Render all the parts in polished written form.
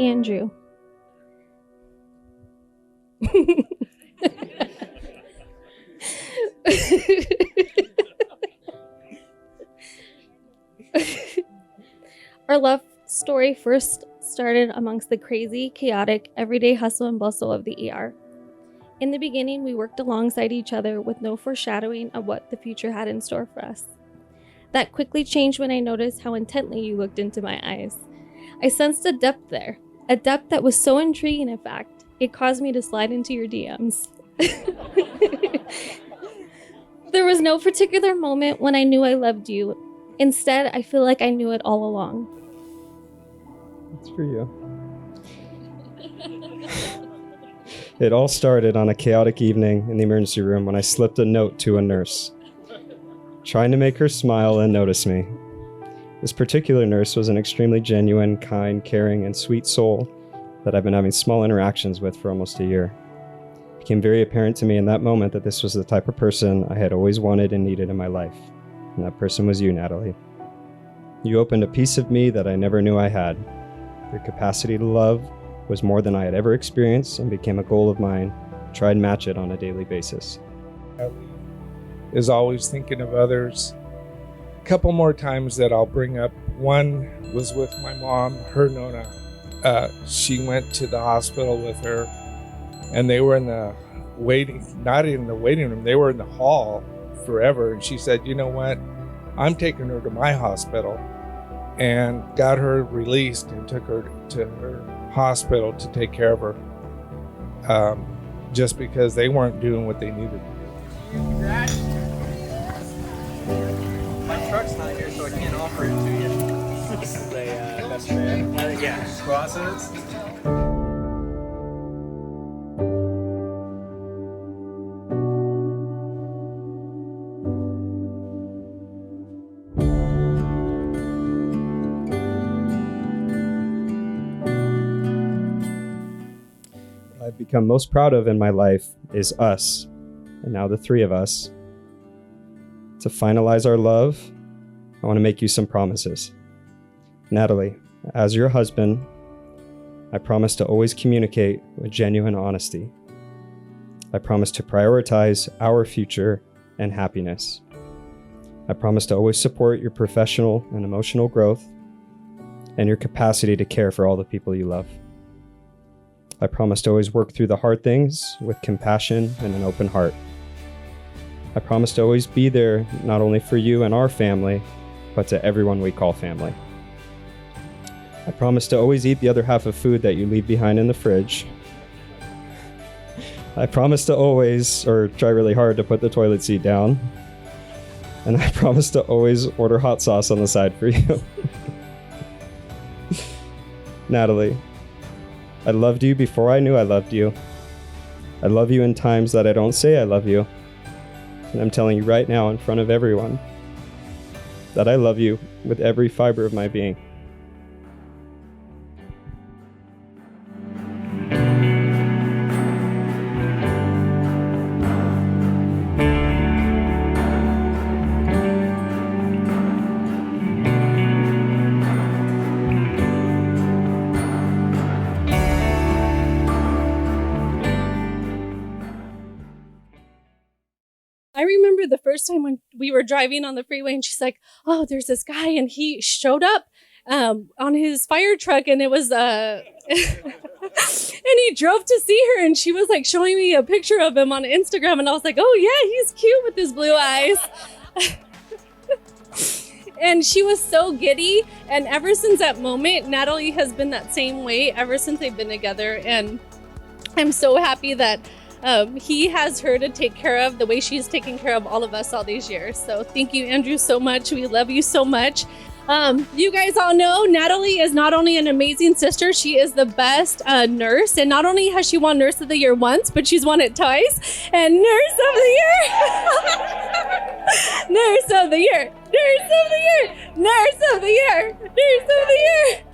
Andrew. Our love story first started amongst the crazy, chaotic, everyday hustle and bustle of the ER. In the beginning, we worked alongside each other with no foreshadowing of what the future had in store for us. That quickly changed when I noticed how intently you looked into my eyes. I sensed a depth there, a depth that was so intriguing, in fact, it caused me to slide into your DMs. There was no particular moment when I knew I loved you. Instead, I feel like I knew it all along. It's for you. It all started on a chaotic evening in the emergency room when I slipped a note to a nurse, trying to make her smile and notice me. This particular nurse was an extremely genuine, kind, caring, and sweet soul that I've been having small interactions with for almost a year. It became very apparent to me in that moment that this was the type of person I had always wanted and needed in my life. And that person was you, Natalie. You opened a piece of me that I never knew I had. Your capacity to love was more than I had ever experienced and became a goal of mine to try and match it on a daily basis. Is always thinking of others. A couple more times that I'll bring up. One was with my mom, her Nona. She went to the hospital with her, and they were in the not in the waiting room, they were in the hall forever. And she said, you know what, I'm taking her to my hospital, and got her released and took her to her hospital to take care of her, just because they weren't doing what they needed to do. My truck's not here, so I can't offer it to you. This is a best man. Yeah, crosses. I've become most proud of in my life is us, and now the three of us. To finalize our love, I want to make you some promises. Natalie, as your husband, I promise to always communicate with genuine honesty. I promise to prioritize our future and happiness. I promise to always support your professional and emotional growth and your capacity to care for all the people you love. I promise to always work through the hard things with compassion and an open heart. I promise to always be there, not only for you and our family, but to everyone we call family. I promise to always eat the other half of food that you leave behind in the fridge. I promise to always, or try really hard to put the toilet seat down. And I promise to always order hot sauce on the side for you. Natalie, I loved you before I knew I loved you. I love you in times that I don't say I love you. And I'm telling you right now in front of everyone that I love you with every fiber of my being. I remember the first time when we were driving on the freeway and she's like, oh, there's this guy and he showed up on his fire truck and it was, and he drove to see her and she was like showing me a picture of him on Instagram and I was like, oh yeah, he's cute with his blue eyes. And she was so giddy. And ever since that moment, Natalie has been that same way ever since they've been together. And I'm so happy that he has her to take care of the way she's taken care of all of us all these years. So thank you, Andrew, so much. We love you so much. You guys all know Natalie is not only an amazing sister, she is the best nurse. And not only has she won Nurse of the Year once, but she's won it twice. And Nurse of the Year! Nurse of the Year! Nurse of the Year! Nurse of the Year! Nurse of the Year!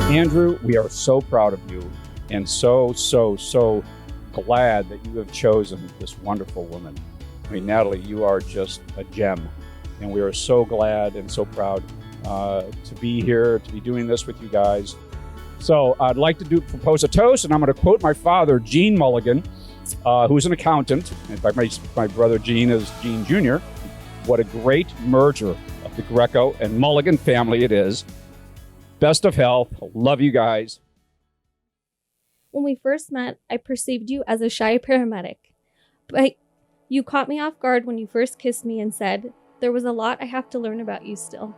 Andrew, we are so proud of you and so glad that you have chosen this wonderful woman. I mean, Natalie, you are just a gem, and we are so glad and so proud to be here, to be doing this with you guys. So I'd like to propose a toast, and I'm going to quote my father, Gene Mulligan, who's an accountant. In fact, my brother Gene is Gene Jr. What a great merger of the Greco and Mulligan family it is. Best of health. Love you guys. When we first met, I perceived you as a shy paramedic, but you caught me off guard when you first kissed me and said, "There was a lot I have to learn about you still,"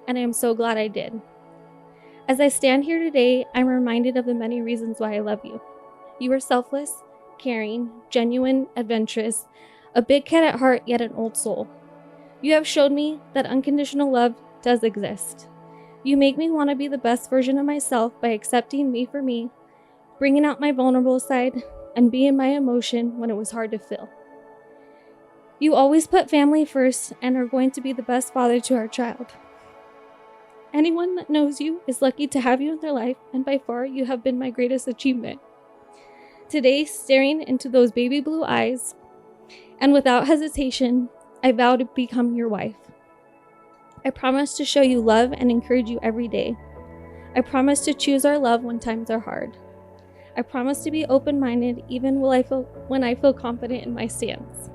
and I am so glad I did. As I stand here today, I'm reminded of the many reasons why I love you. You are selfless, caring, genuine, adventurous, a big cat at heart, yet an old soul. You have showed me that unconditional love does exist. You make me want to be the best version of myself by accepting me for me, bringing out my vulnerable side, and being my emotion when it was hard to feel. You always put family first and are going to be the best father to our child. Anyone that knows you is lucky to have you in their life, and by far you have been my greatest achievement. Today, staring into those baby blue eyes, and without hesitation, I vow to become your wife. I promise to show you love and encourage you every day. I promise to choose our love when times are hard. I promise to be open-minded even when I feel confident in my stance.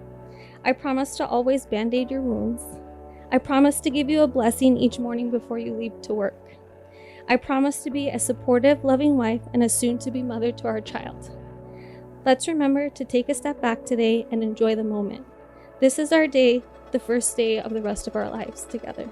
I promise to always band-aid your wounds. I promise to give you a blessing each morning before you leave to work. I promise to be a supportive, loving wife and a soon-to-be mother to our child. Let's remember to take a step back today and enjoy the moment. This is our day, the first day of the rest of our lives together.